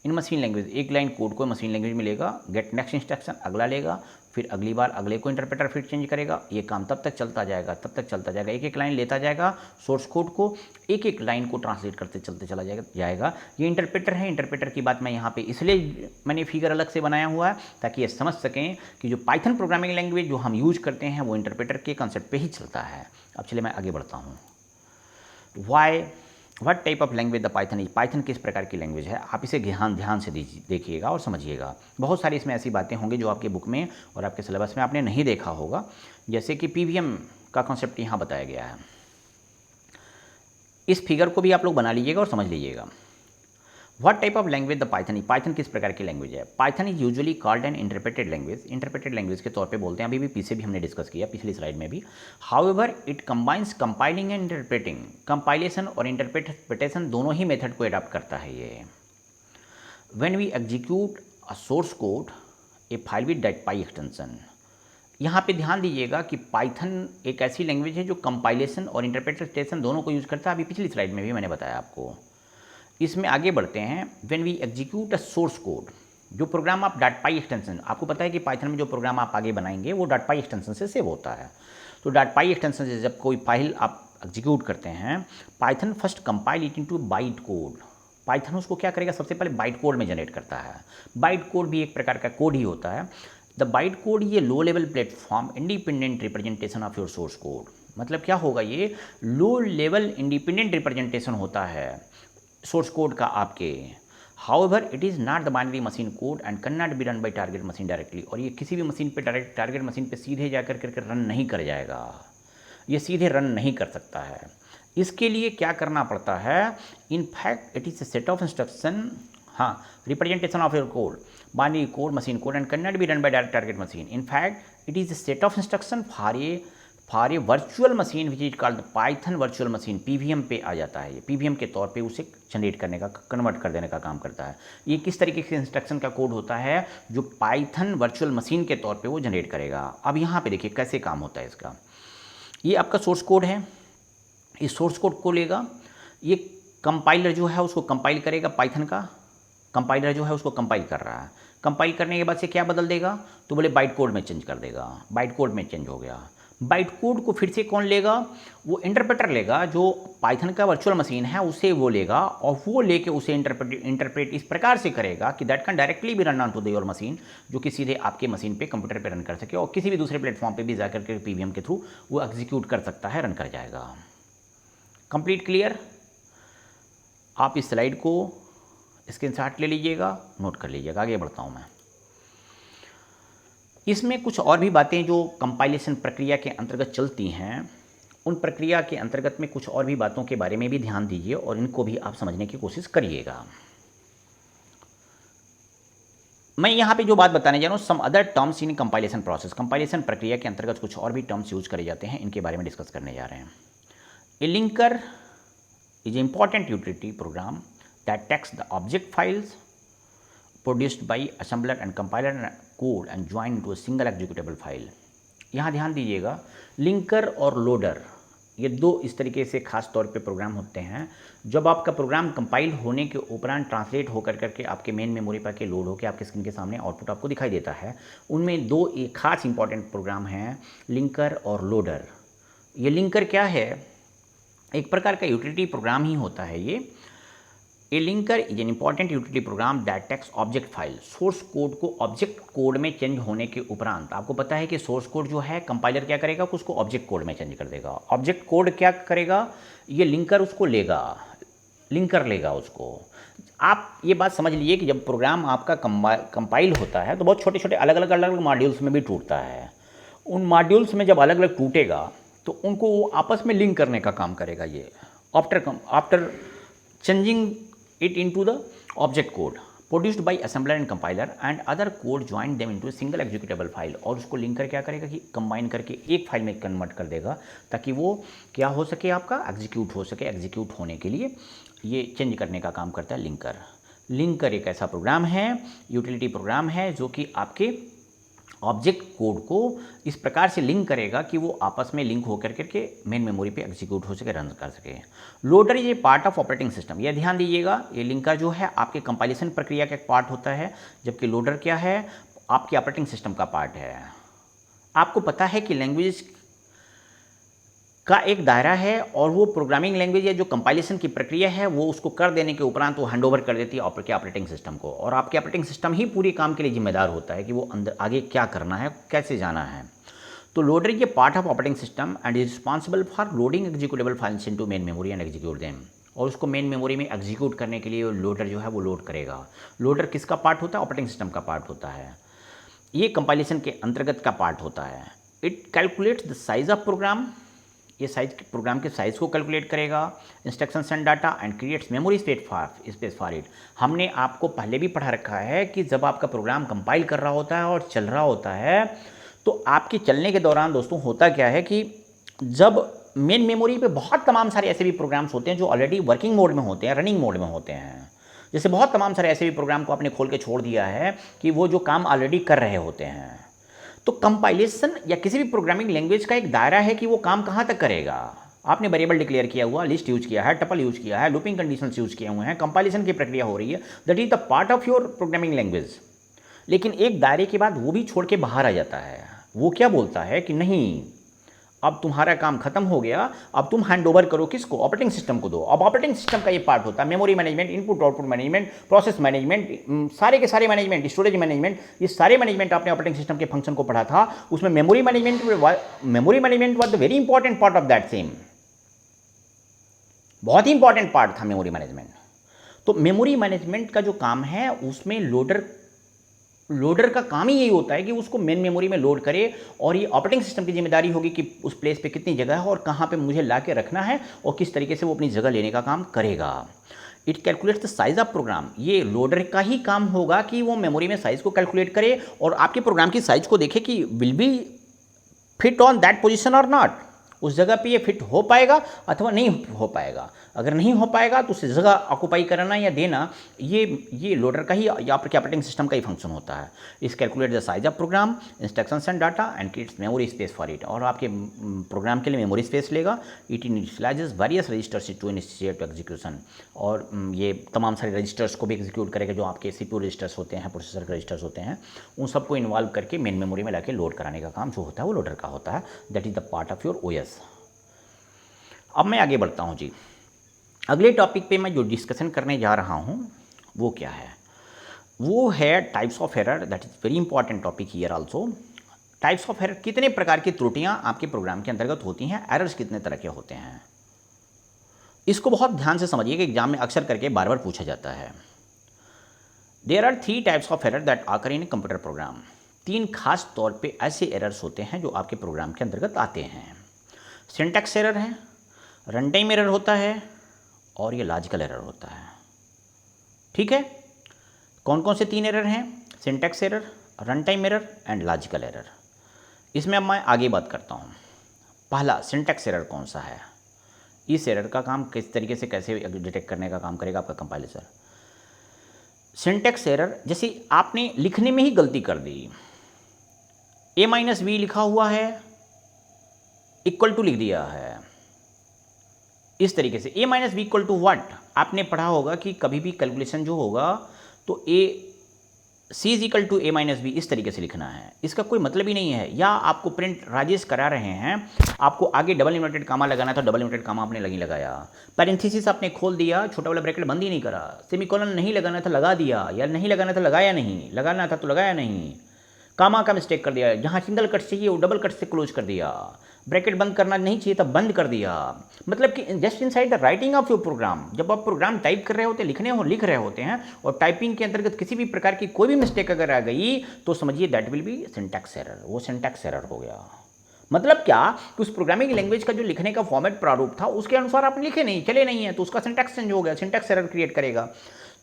in machine language. एक लाइन कोड को मशीन लैंग्वेज में लेगा, गेट नेक्स्ट इंस्ट्रक्शन अगला लेगा, फिर अगली बार अगले को इंटरप्रेटर फिर चेंज करेगा। ये काम तब तक चलता जाएगा, एक एक लाइन लेता जाएगा, सोर्स कोड को एक एक लाइन को ट्रांसलेट करते चलते चला जाएगा। ये इंटरप्रेटर है। इंटरप्रेटर की बात मैं यहाँ पे इसलिए मैंने फिगर अलग से बनाया हुआ है ताकि ये समझ सकें कि जो पाइथन प्रोग्रामिंग लैंग्वेज जो हम यूज करते हैं वो इंटरप्रेटर के कंसेप्ट पे ही चलता है। अब चलिए मैं आगे बढ़ता हूँ। What type of language the Python is. Python किस प्रकार की लैंग्वेज है, आप इसे ध्यान से देखिएगा और समझिएगा। बहुत सारी इसमें ऐसी बातें होंगी जो आपके बुक में और आपके सिलेबस में आपने नहीं देखा होगा, जैसे कि PVM का कॉन्सेप्ट यहाँ बताया गया है। इस फिगर को भी आप लोग बना लीजिएगा और समझ लीजिएगा। What type of language the Python is. Python किस प्रकार की लैंग्वेज है। Python is usually called an interpreted language. Interpreted language के तौर पे बोलते हैं। अभी भी पीछे भी हमने डिस्कस किया, पिछली स्लाइड में भी। However it combines compiling and interpreting. Compilation और इंटरप्रिटेशन दोनों ही मेथड को अडॉप्ट करता है ये। When we execute a source code a file with .py extension. यहाँ पे ध्यान दीजिएगा कि पाइथन एक ऐसी लैंग्वेज है जो कंपाइलेशन और इंटरप्रिटेशन दोनों को यूज़ करता है। अभी पिछली स्लाइड में भी मैंने बताया आपको। इसमें आगे बढ़ते हैं। When we execute a source code, जो प्रोग्राम आप .py एक्सटेंशन, आपको पता है कि पाइथन में जो प्रोग्राम आप आगे बनाएंगे वो .py एक्सटेंशन से सेव होता है। तो .py एक्सटेंशन से जब कोई फाइल आप एग्जीक्यूट करते हैं, Python first compile it into byte code. Python उसको क्या करेगा, सबसे पहले बाइट कोड में जनरेट करता है। बाइट कोड भी एक प्रकार का कोड ही होता है। द बाइट कोड ये low level platform independent representation of your source code. मतलब क्या होगा, ये लो लेवल इंडिपेंडेंट रिप्रेजेंटेशन होता है सोर्स कोड का आपके। However it is not the binary machine code and can not be run by target machine directly. और ये किसी भी मशीन पे डायरेक्ट टारगेट मशीन पे सीधे जाकर करके रन नहीं कर जाएगा, ये सीधे रन नहीं कर सकता है। इसके लिए क्या करना पड़ता है, in fact it is a set of instruction, हाँ, representation of your code, binary code, machine code and can not be run by direct target machine. In fact it is a set of instruction for a virtual machine which is called Python virtual machine. PVM पे आ जाता है। ये PVM के तौर पे उसे generate करने का, कन्वर्ट कर देने का काम करता है। ये किस तरीके से इंस्ट्रक्शन का कोड होता है जो पाइथन वर्चुअल मशीन के तौर पे वो जनरेट करेगा। अब यहाँ पे देखिए कैसे काम होता है इसका। ये आपका सोर्स कोड है। इस सोर्स कोड को लेगा, ये कंपाइलर जो है उसको कंपाइल करेगा। पाइथन का कंपाइलर जो है उसको कंपाइल कर रहा है। कंपाइल करने के बाद से क्या बदल देगा, तो बोले बाइट कोड में चेंज कर देगा। बाइट कोड में चेंज हो गया। बाइट कोड को फिर से कौन लेगा, वो इंटरप्रेटर लेगा। जो पाइथन का वर्चुअल मशीन है उसे वो लेगा और वो लेके उसे इंटरप्रेट इस प्रकार से करेगा कि दैट कैन डायरेक्टली भी run on to the your machine, जो कि सीधे आपके मशीन पे, कंप्यूटर पे रन कर सके और किसी भी दूसरे प्लेटफॉर्म पे भी जाकर के PVM के थ्रू वो एग्जीक्यूट कर सकता है, रन कर जाएगा। Complete clear. आप इस स्लाइड को स्क्रीनशॉट ले लीजिएगा, नोट कर लीजिएगा। आगे बढ़ता हूँ मैं। इसमें कुछ और भी बातें जो कंपाइलेशन प्रक्रिया के अंतर्गत चलती हैं उन प्रक्रिया के अंतर्गत में कुछ और भी बातों के बारे में भी ध्यान दीजिए और इनको भी आप समझने की कोशिश करिएगा। मैं यहाँ पे जो बात बताने जा रहा हूँ, some other terms in compilation process, compilation प्रक्रिया के अंतर्गत कुछ और भी टर्म्स यूज करे जाते हैं, इनके बारे में डिस्कस करने जा रहे हैं। ए linker is an important utility program that takes the object files produced by assembler and compiler and code and join into a single executable file। यहाँ ध्यान दीजिएगा, लिंकर और लोडर ये दो इस तरीके से खास तौर पे प्रोग्राम होते हैं। जब आपका प्रोग्राम कंपाइल होने के उपरांत ट्रांसलेट होकर करके आपके मेन मेमोरी पर के लोड होकर आपके स्क्रीन के सामने आउटपुट आपको दिखाई देता है, उनमें दो एक खास इंपॉर्टेंट प्रोग्राम हैं, लिंकर और लोडर। ये लिंकर क्या है? एक प्रकार का यूटिलिटी प्रोग्राम ही होता है ये। A linker is an important utility program that takes object file, source code को ऑब्जेक्ट कोड में चेंज होने के उपरांत, आपको पता है कि सोर्स कोड जो है कंपाइलर क्या करेगा, उसको ऑब्जेक्ट कोड में चेंज कर देगा। ऑब्जेक्ट कोड क्या करेगा, ये लिंकर उसको लेगा, लिंकर लेगा उसको। आप ये बात समझ लीजिए कि जब प्रोग्राम आपका कंपाइल होता है तो बहुत छोटे छोटे अलग अलग मॉड्यूल्स में भी टूटता है। उन मॉड्यूल्स में जब अलग अलग टूटेगा तो उनको वो आपस में लिंक करने का काम करेगा ये, after changing it into the object code produced by assembler and compiler and other code join them into a single executable file. और उसको लिंकर क्या करेगा कि कंबाइन करके एक फाइल में कन्वर्ट कर देगा ताकि वो क्या हो सके, आपका एग्जीक्यूट हो सके। एग्जीक्यूट होने के लिए ये चेंज करने का काम करता है लिंकर। लिंकर एक ऐसा प्रोग्राम है, यूटिलिटी प्रोग्राम है, जो कि आपके ऑब्जेक्ट कोड को इस प्रकार से लिंक करेगा कि वो आपस में लिंक होकर करके मेन मेमोरी पे एग्जीक्यूट हो सके, रन कर सके। Loader is a part of operating system, यह ध्यान दीजिएगा, ये लिंकर जो है आपके कंपाइलेशन प्रक्रिया का एक पार्ट होता है, जबकि लोडर क्या है, आपके ऑपरेटिंग सिस्टम का पार्ट है। आपको पता है कि लैंग्वेज का एक दायरा है और वो प्रोग्रामिंग लैंग्वेज या जो कंपाइलेशन की प्रक्रिया है वो उसको कर देने के उपरांत वो हैंडओवर कर देती है आपके ऑपरेटिंग सिस्टम को, और आपके ऑपरेटिंग सिस्टम ही पूरे काम के लिए जिम्मेदार होता है कि वो अंदर आगे क्या करना है, कैसे जाना है। तो loader is a part of operating system and is responsible for loading executable files into main memory and execute them. और उसको मेन मेमोरी में एग्जीक्यूट करने के लिए लोडर जो है वो लोड करेगा। लोडर किसका पार्ट होता है? ऑपरेटिंग सिस्टम का पार्ट होता है। ये कंपाइलेशन के अंतर्गत का पार्ट होता है। It calculates the size of program, ये साइज प्रोग्राम के साइज़ को कैलकुलेट करेगा, instructions and data and creates memory space for it. हमने आपको पहले भी पढ़ा रखा है कि जब आपका प्रोग्राम कंपाइल कर रहा होता है और चल रहा होता है तो आपके चलने के दौरान दोस्तों होता क्या है कि जब मेन मेमोरी पे बहुत तमाम सारे ऐसे भी प्रोग्राम्स होते हैं जो ऑलरेडी वर्किंग मोड में होते हैं, रनिंग मोड में होते हैं। जैसे बहुत तमाम सारे ऐसे भी प्रोग्राम को आपने खोल के छोड़ दिया है कि वो जो काम ऑलरेडी कर रहे होते हैं। तो कंपाइलेशन या किसी भी प्रोग्रामिंग लैंग्वेज का एक दायरा है कि वो काम कहाँ तक करेगा। आपने वेरिएबल डिक्लेयर किया हुआ, लिस्ट यूज किया है, टपल यूज किया है, लूपिंग कंडीशंस यूज किए हुए हैं, कंपाइलेशन की प्रक्रिया हो रही है, that is the part of your programming language. लेकिन एक दायरे के बाद वो भी छोड़ के बाहर आ जाता है। वो क्या बोलता है कि नहीं, अब तुम्हारा काम खत्म हो गया, अब तुम हैंड ओवर करो किसको? ऑपरेटिंग सिस्टम को दो। अब ऑपरेटिंग सिस्टम का ये पार्ट होता है memory management, input output management, process management, सारे के सारे मैनेजमेंट, स्टोरेज मैनेजमेंट, ये सारे मैनेजमेंट आपने ऑपरेटिंग सिस्टम के फंक्शन को पढ़ा था। उसमें memory management was the very important part of that same, बहुत ही इंपॉर्टेंट पार्ट था मेमोरी मैनेजमेंट। तो मेमोरी मैनेजमेंट का जो काम है उसमें लोडर का काम ही यही होता है कि उसको मेन मेमोरी में लोड करे, और ये ऑपरेटिंग सिस्टम की जिम्मेदारी होगी कि उस प्लेस पे कितनी जगह है और कहाँ पे मुझे ला के रखना है और किस तरीके से वो अपनी जगह लेने का काम करेगा। It calculates the size of program, ये लोडर का ही काम होगा कि वो मेमोरी में साइज को कैलकुलेट करे और आपके प्रोग्राम की साइज को देखे कि will be fit on that position और नॉट, उस जगह पे ये फिट हो पाएगा अथवा नहीं हो पाएगा। अगर नहीं हो पाएगा तो उस जगह ऑक्यूपाई करना या देना ये लोडर का ही या आपके ऑपरेटिंग सिस्टम का ही फंक्शन होता है। Is calculate the size of program, instructions and data and creates memory space for it, और आपके प्रोग्राम के लिए मेमोरी स्पेस लेगा। It initializes various registers to initiate execution, और ये तमाम सारे रजिस्टर्स को भी एग्जीक्यूट करेगा जो आपके सीपीयू रजिस्टर्स होते हैं, प्रोसेसर के रजिस्टर्स होते हैं, उन सबको इन्वॉल्व करके मेन मेमोरी में लाके लोड कराने का काम जो होता है वो लोडर का होता है। That is the part of your OS. अब मैं आगे बढ़ता हूँ जी। अगले टॉपिक पे मैं जो डिस्कशन करने जा रहा हूँ वो क्या है? वो है types of error. That is very important topic here also. Types of error, कितने प्रकार की त्रुटियाँ आपके प्रोग्राम के अंतर्गत होती हैं, एरर्स कितने तरह के होते हैं, इसको बहुत ध्यान से समझिए कि एग्जाम में अक्सर करके बार बार पूछा जाता है। There are 3 types of error that occur in computer program. 3 खास तौर पे ऐसे एरर्स होते हैं जो आपके प्रोग्राम के अंतर्गत आते हैं। सिंटैक्स एरर है, रन टाइम एरर होता है और ये लॉजिकल एरर होता है। ठीक है, कौन कौन से 3 एरर हैं? Syntax error, run time error and logical error. इसमें अब मैं आगे बात करता हूँ। पहला सिंटैक्स एरर कौन सा है? इस एरर का काम किस तरीके से कैसे डिटेक्ट करने का काम करेगा आपका कंपाइलर? सिंटैक्स एरर, जैसे आपने लिखने में ही गलती कर दी, a-b लिखा हुआ है, इक्वल टू लिख दिया है इस तरीके से। a-b equal to what? आपने पढ़ा होगा कि कभी भी कैलकुलेशन जो होगा तो c is equal to a-b इस तरीके से लिखना है। इसका कोई मतलब ही नहीं है। या आपको प्रिंट राजेश करा रहे हैं, आपको आगे डबल इन्वर्टेड कामा लगाना था, डबल इन्वर्टेड कामा आपने नहीं लगाया, पैरेंथेसिस आपने खोल दिया, छोटा वाला ब्रैकेट बंद ही नहीं करा, सेमीकोलन नहीं लगाना था लगा दिया, या नहीं लगाना था लगाया नहीं, लगाना था तो लगाया नहीं, कामा का मिस्टेक कर दिया, जहाँ सिंगल कट चाहिए वो डबल कट से क्लोज कर दिया, ब्रैकेट बंद करना नहीं चाहिए था बंद कर दिया। मतलब कि just inside the writing of your program, जब आप प्रोग्राम टाइप कर रहे होते, लिख रहे होते हैं और टाइपिंग के अंतर्गत किसी भी प्रकार की कोई भी मिस्टेक अगर आ गई तो समझिए that will be syntax error. वो सिंटैक्स एरर हो गया। मतलब क्या कि उस प्रोग्रामिंग लैंग्वेज का जो लिखने का फॉर्मेट प्रारूप था उसके अनुसार आप लिखे नहीं, चले नहीं है, तो उसका सिंटैक्स चेंज हो गया, सिंटैक्स एरर क्रिएट करेगा।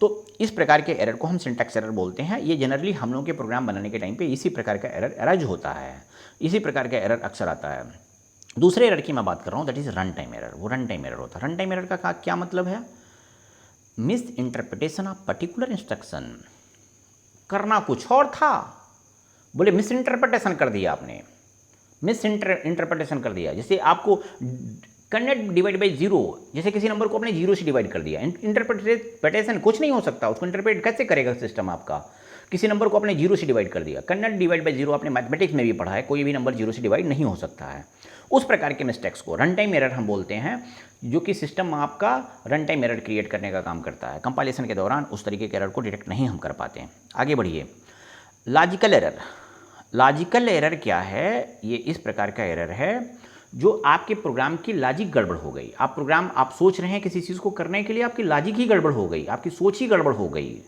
तो इस प्रकार के एरर को हम सिंटैक्स एरर बोलते हैं। ये जनरली हम लोगों के प्रोग्राम बनाने के टाइम पे इसी प्रकार का एरर अराइज होता है, इसी प्रकार का एरर अक्सर आता है। दूसरे एरर की मैं बात कर रहा हूँ, that is run time error. वो रन टाइम एरर होता है। रन टाइम एरर का क्या मतलब है? Miss interpretation of particular instruction. करना कुछ और था, बोले मिस इंटरप्रिटेशन कर दिया आपने, मिस इंटरप्रिटेशन कर दिया। जैसे आपको कन्नड़ डिवाइड बाई जीरो, जैसे किसी नंबर को आपने जीरो से डिवाइड कर दिया, इंटरप्रिटेशन कुछ नहीं हो सकता, उसको इंटरप्रेट कैसे करेगा सिस्टम आपका? किसी नंबर को आपने जीरो से डिवाइड कर दिया, कन्नड़ डिवाइड बाई जीरो आपने मैथमेटिक्स में भी पढ़ा है, कोई भी नंबर जीरो से डिवाइड नहीं हो सकता है। उस प्रकार के मिस्टेक्स को रन टाइम एरर हम बोलते हैं, जो कि सिस्टम आपका रन टाइम एरर क्रिएट करने का काम करता है। कंपाइलेशन के दौरान उस तरीके के एरर को डिटेक्ट नहीं हम कर पाते हैं। आगे बढ़िए। Logical error. लॉजिकल एरर क्या है? ये इस प्रकार का एरर है जो आपके प्रोग्राम की लॉजिक गड़बड़ हो गई। आप सोच रहे हैं किसी चीज़ को करने के लिए, आपकी लॉजिक ही गड़बड़ हो गई, आपकी सोच ही गड़बड़ हो गई,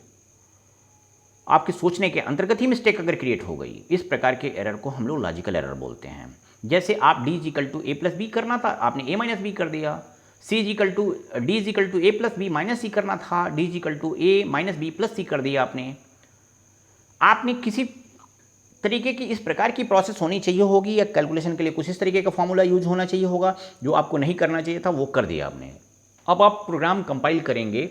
आपके सोचने के अंतर्गत ही मिस्टेक अगर क्रिएट हो गई, इस प्रकार के एरर को हम लोग लॉजिकल एरर बोलते हैं। जैसे आप d equal to a plus b करना था, आपने a माइनस बी कर दिया। d equal to a plus b minus c करना था, d equal to a minus b plus c कर दिया आपने किसी तरीके की इस प्रकार की प्रोसेस होनी चाहिए होगी, या कैलकुलेशन के लिए कुछ इस तरीके का फॉर्मूला यूज होना चाहिए होगा, जो आपको नहीं करना चाहिए था वो कर दिया आपने। अब आप प्रोग्राम कंपाइल करेंगे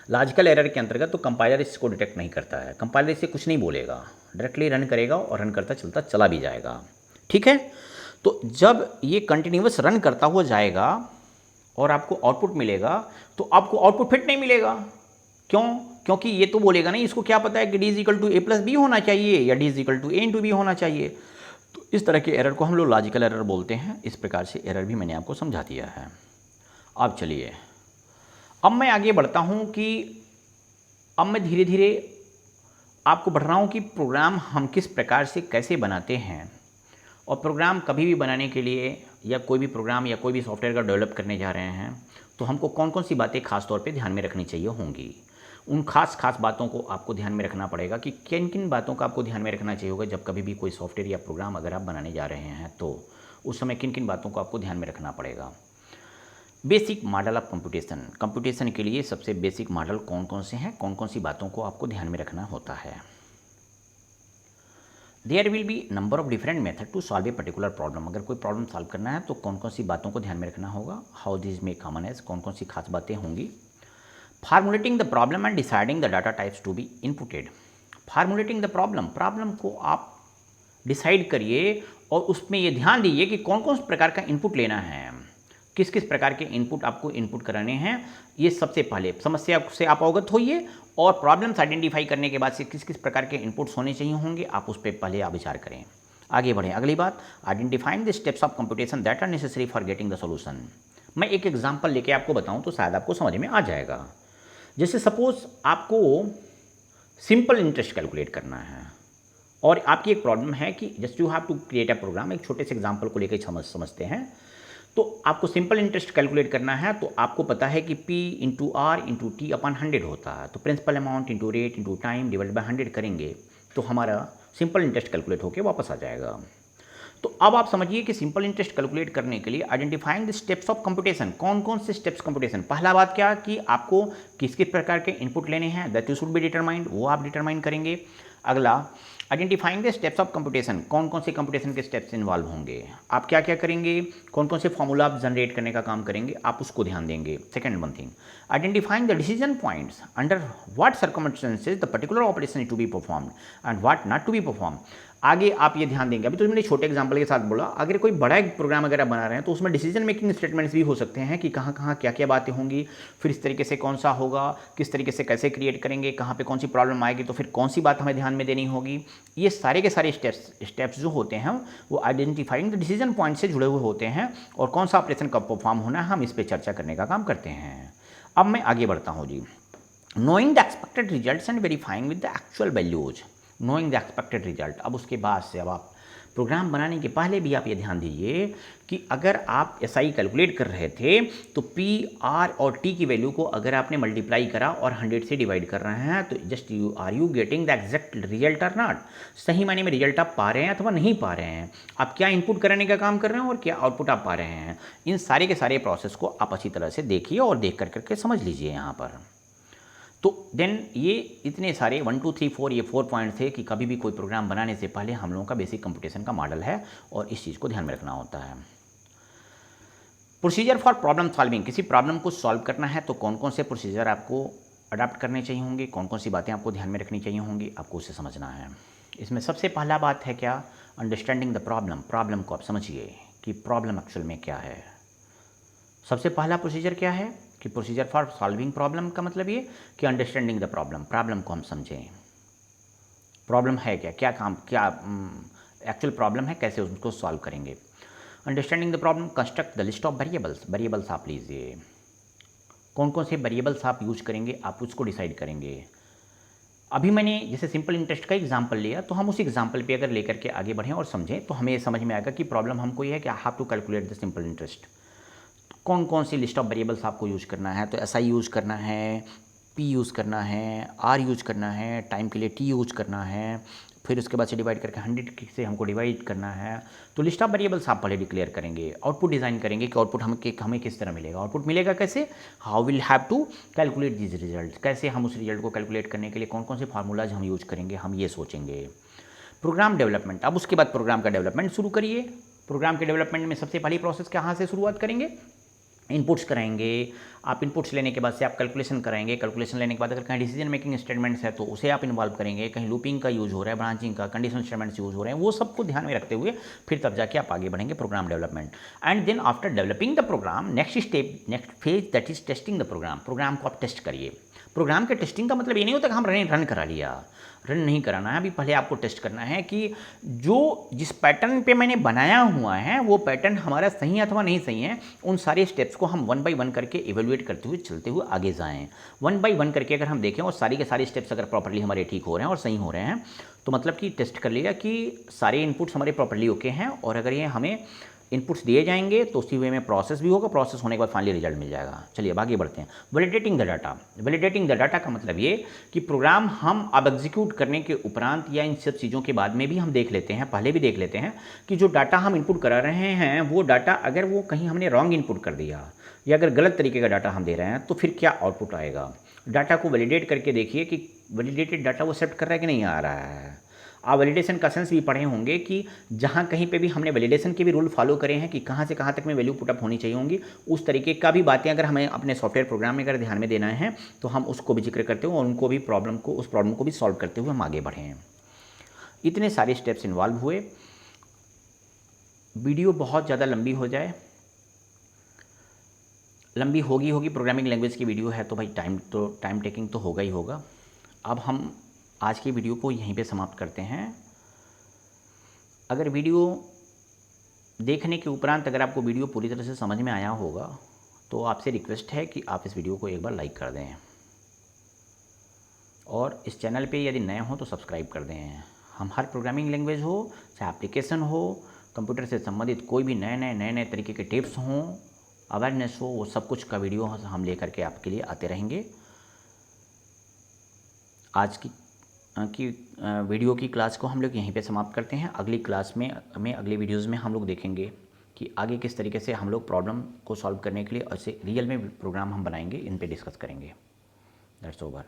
लॉजिकल एरर के अंतर्गत, तो कंपाइलर इसको डिटेक्ट नहीं करता है, कंपाइलर इससे कुछ नहीं बोलेगा, डायरेक्टली रन करेगा और रन करता चलता चला भी जाएगा। ठीक है, तो जब ये कंटिन्यूअस रन करता हुआ जाएगा और आपको आउटपुट मिलेगा, तो आपको आउटपुट फिट नहीं मिलेगा। क्यों? क्योंकि ये तो बोलेगा नहीं, इसको क्या पता है कि d is equal to a plus B होना चाहिए या d is equal to a into B होना चाहिए। तो इस तरह के एरर को हम लोग लॉजिकल एरर बोलते हैं। इस प्रकार से एरर भी मैंने आपको समझा दिया है। अब चलिए, अब मैं आगे बढ़ता हूँ कि अब मैं धीरे धीरे आपको बढ़ रहा हूँ कि प्रोग्राम हम किस प्रकार से कैसे बनाते हैं, और प्रोग्राम कभी भी बनाने के लिए या कोई भी प्रोग्राम या कोई भी सॉफ्टवेयर का डेवलप करने जा रहे हैं तो हमको कौन कौन सी बातें खास तौर पे ध्यान में रखनी चाहिए होंगी। उन खास बातों को आपको ध्यान में रखना पड़ेगा कि किन किन बातों का आपको ध्यान में रखना चाहिए होगा जब कभी भी कोई सॉफ्टवेयर या प्रोग्राम अगर आप बनाने जा रहे हैं, तो उस समय किन किन बातों को आपको ध्यान में रखना पड़ेगा। बेसिक मॉडल ऑफ कंप्यूटेशन के लिए सबसे बेसिक मॉडल कौन कौन से हैं, कौन कौन सी बातों को आपको ध्यान में रखना होता है। There will be number of different method to solve a particular problem. अगर कोई प्रॉब्लम सॉल्व करना है तो कौन कौन सी बातों को ध्यान में रखना होगा। How this may common as, कौन कौन सी खास बातें होंगी। Formulating the problem and deciding the data types to be inputted. Formulating the problem को आप डिसाइड करिए और उसमें ये ध्यान दीजिए कि कौन कौन प्रकार का इनपुट लेना है, किस किस प्रकार के इनपुट आपको इनपुट कराने हैं। ये सबसे पहले समस्या से आप अवगत होइए और प्रॉब्लम्स आइडेंटिफाई करने के बाद से किस किस प्रकार के इनपुट्स होने चाहिए होंगे, आप उस पर पहले आप विचार करें। आगे बढ़ें। अगली बात, identifying the steps of computation that are necessary for getting the solution. मैं एक एग्जांपल लेके आपको बताऊं तो शायद आपको समझ में आ जाएगा। जैसे सपोज आपको सिंपल इंटरेस्ट कैलकुलेट करना है और आपकी एक प्रॉब्लम है कि just you have to create a program. एक छोटे से एग्जांपल को लेकर समझते हैं। तो आपको सिंपल इंटरेस्ट कैलकुलेट करना है, तो आपको पता है कि P into R into T अपन 100 होता है। तो principal amount into rate into time divide by 100 करेंगे तो हमारा सिंपल इंटरेस्ट कैलकुलेट होकर वापस आ जाएगा। तो अब आप समझिए कि सिंपल इंटरेस्ट कैलकुलेट करने के लिए identifying the steps of computation, कौन कौन से स्टेप्स कंप्यूटेशन। पहला बात क्या कि आपको किस किस प्रकार के इनपुट लेने हैं, that you should be determined, वो आप डिटरमाइन करेंगे। अगला, identifying the steps of computation, कौन कौन से कंप्यूटेशन के स्टेप्स इन्वॉल्व होंगे, आप क्या क्या करेंगे, कौन कौन से फॉर्मूला आप जनरेट करने का काम करेंगे, आप उसको ध्यान देंगे। Second one thing, identifying the decision points under what circumstances the particular operation is to be performed and what not to be perform. आगे आप ये ध्यान देंगे, अभी तो मैंने छोटे एग्जांपल के साथ बोला, अगर कोई बड़ा एक प्रोग्राम अगर आप बना रहे हैं तो उसमें डिसीजन मेकिंग स्टेटमेंट्स भी हो सकते हैं कि कहाँ कहाँ क्या क्या बातें होंगी, फिर इस तरीके से कौन सा होगा, किस तरीके से कैसे क्रिएट करेंगे, कहाँ पे कौन सी प्रॉब्लम आएगी तो फिर कौन सी बात हमें ध्यान में देनी होगी। ये सारे के सारे स्टेप्स जो होते हैं वो आइडेंटिफाइंग द डिसीजन पॉइंट से जुड़े हुए होते हैं, और कौन सा ऑपरेशन कब परफॉर्म होना है हम इस पर चर्चा करने का काम करते हैं। अब मैं आगे बढ़ता हूँ जी। Knowing the expected results and verifying with the actual values, knowing the expected result. अब उसके बाद से अब आप प्रोग्राम बनाने के पहले भी आप ये ध्यान दीजिए कि अगर आप SI कैलकुलेट कर रहे थे तो P, R और T की वैल्यू को अगर आपने मल्टीप्लाई करा और 100 से डिवाइड कर रहे हैं तो just are you getting the exact result और नॉट, सही मायने में रिजल्ट आप पा रहे हैं अथवा नहीं पा रहे हैं, आप क्या इनपुट कराने का काम कर रहे हैं और क्या आउटपुट आप पा रहे हैं। इन सारे के सारे प्रोसेस को आप अच्छी तरह से देखिए और देख करके समझ लीजिए यहाँ पर। तो देन ये इतने सारे 1 2 3 4 ये 4 पॉइंट थे कि कभी भी कोई प्रोग्राम बनाने से पहले हम लोगों का बेसिक कंप्यूटेशन का मॉडल है और इस चीज़ को ध्यान में रखना होता है। प्रोसीजर फॉर प्रॉब्लम सॉल्विंग, किसी प्रॉब्लम को सॉल्व करना है तो कौन कौन से प्रोसीजर आपको अडाप्ट करने चाहिए होंगे, कौन कौन सी बातें आपको ध्यान में रखनी चाहिए होंगी, आपको उसे समझना है। इसमें सबसे पहला बात है क्या, अंडरस्टैंडिंग द प्रॉब्लम। प्रॉब्लम को आप समझिए कि प्रॉब्लम एक्चुअल में क्या है। सबसे पहला प्रोसीजर क्या है कि प्रोसीजर फॉर सॉल्विंग प्रॉब्लम का मतलब ये कि अंडरस्टैंडिंग द प्रॉब्लम, प्रॉब्लम को हम समझें। प्रॉब्लम है क्या, क्या काम, क्या एक्चुअल प्रॉब्लम है, कैसे उसको सॉल्व करेंगे। Understanding the problem, construct the list of variables. Variables आप लीजिए, कौन कौन से वेरिएबल्स आप यूज करेंगे आप उसको डिसाइड करेंगे। अभी मैंने जैसे सिंपल इंटरेस्ट का एग्जांपल लिया तो हम उस एग्जांपल पे अगर लेकर के आगे बढ़ें और समझें तो हमें समझ में आएगा कि प्रॉब्लम हमको ये है कि I have to calculate the simple interest. कौन कौन सी लिस्ट ऑफ वेरिएबल्स आपको यूज़ करना है, तो SI यूज़ करना है, P यूज़ करना है, R यूज़ करना है, टाइम के लिए T यूज़ करना है, फिर उसके बाद से डिवाइड करके 100 से हमको डिवाइड करना है। तो लिस्ट ऑफ वेरिएबल्स आप पहले डिक्लेयर करेंगे, आउटपुट डिज़ाइन करेंगे कि आउटपुट हमें किस तरह मिलेगा, आउटपुट मिलेगा कैसे, how will have to calculate this result, कैसे हम उस रिजल्ट को कैलकुलेट करने के लिए कौन कौन से फार्मूलाज हम यूज़ करेंगे, हम ये सोचेंगे। प्रोग्राम डेवलपमेंट, अब उसके बाद प्रोग्राम का डेवलपमेंट शुरू करिए। प्रोग्राम के डेवलपमेंट में सबसे पहली प्रोसेस कहाँ से शुरुआत करेंगे, इनपुट्स कराएंगे। आप इनपुट्स लेने के बाद से आप कैलकुलेशन कराएंगे, कैलकुलेशन लेने के बाद अगर कहीं डिसीजन मेकिंग स्टेटमेंट्स है तो उसे आप इन्वॉल्व करेंगे, कहीं लूपिंग का यूज़ हो रहा है, ब्रांचिंग का, कंडीशनल स्टेटमेंट्स यूज़ हो रहे हैं, वो सबको ध्यान में रखते हुए फिर तब जाके आप आगे बढ़ेंगे program development. And then after developing the program, next step, next phase that is testing the program. Program को आप टेस्ट करिए। प्रोग्राम के टेस्टिंग का मतलब ये नहीं होता कि हम रन करा लिया, रन नहीं कराना है। अभी पहले आपको टेस्ट करना है कि जिस पैटर्न पे मैंने बनाया हुआ है वो पैटर्न हमारा सही है अथवा नहीं सही है। उन सारे स्टेप्स को हम 1 बाय 1 करके इवेल्युएट करते हुए चलते हुए आगे जाएं। 1 बाय 1 करके अगर हम देखें और सारी के सारे स्टेप्स अगर प्रॉपर्ली हमारे ठीक हो रहे हैं और सही हो रहे हैं तो मतलब कि टेस्ट कर लिया कि सारे इनपुट्स हमारे प्रॉपर्ली ओके हैं, और अगर ये हमें इनपुट्स दिए जाएंगे तो उसी वे में प्रोसेस भी होगा, प्रोसेस होने के बाद फाइनली रिजल्ट मिल जाएगा। चलिए अब आगे बढ़ते हैं। Validating the data. Validating the data का मतलब ये कि प्रोग्राम हम अब एग्जीक्यूट करने के उपरांत या इन सब चीज़ों के बाद में भी हम देख लेते हैं, पहले भी देख लेते हैं कि जो डाटा हम इनपुट करा रहे हैं वो डाटा अगर वो कहीं हमने रॉन्ग इनपुट कर दिया या अगर गलत तरीके का डाटा हम दे रहे हैं तो फिर क्या आउटपुट आएगा। डाटा को वैलिडेट करके देखिए कि वैलिडेटेड डाटा वो एक्सेप्ट कर रहा है कि नहीं आ रहा है। आप वैलिडेशन का सेंस भी पढ़े होंगे कि जहाँ कहीं पे भी हमने वैलिडेशन के भी रूल फॉलो करे हैं कि कहाँ से कहाँ तक में वैल्यू पुटअप होनी चाहिए होंगी, उस तरीके का भी बातें अगर हमें अपने सॉफ्टवेयर प्रोग्राम में अगर ध्यान में देना है तो हम उसको भी जिक्र करते हुए और उनको भी उस प्रॉब्लम को भी सॉल्व करते हुए हम आगे बढ़े हैं। इतने सारे स्टेप्स इन्वॉल्व हुए। वीडियो बहुत ज़्यादा लंबी हो जाए, लंबी होगी प्रोग्रामिंग लैंग्वेज की वीडियो है तो भाई टाइम टेकिंग तो होगा ही होगा। अब हम आज की वीडियो को यहीं पे समाप्त करते हैं। अगर वीडियो देखने के उपरांत अगर आपको वीडियो पूरी तरह से समझ में आया होगा तो आपसे रिक्वेस्ट है कि आप इस वीडियो को एक बार लाइक कर दें और इस चैनल पे यदि नए हो तो सब्सक्राइब कर दें। हम हर प्रोग्रामिंग लैंग्वेज हो चाहे एप्लीकेशन हो, कंप्यूटर से संबंधित कोई भी नए तरीके के टिप्स हों, अवेयरनेस हो, वो सब कुछ का वीडियो हम लेकर के आपके लिए आते रहेंगे। आज की की वीडियो की क्लास को हम लोग यहीं पे समाप्त करते हैं। अगली क्लास में अगली वीडियोज़ में हम लोग देखेंगे कि आगे किस तरीके से हम लोग प्रॉब्लम को सॉल्व करने के लिए ऐसे रियल में प्रोग्राम हम बनाएंगे, इन पे डिस्कस करेंगे। That's over.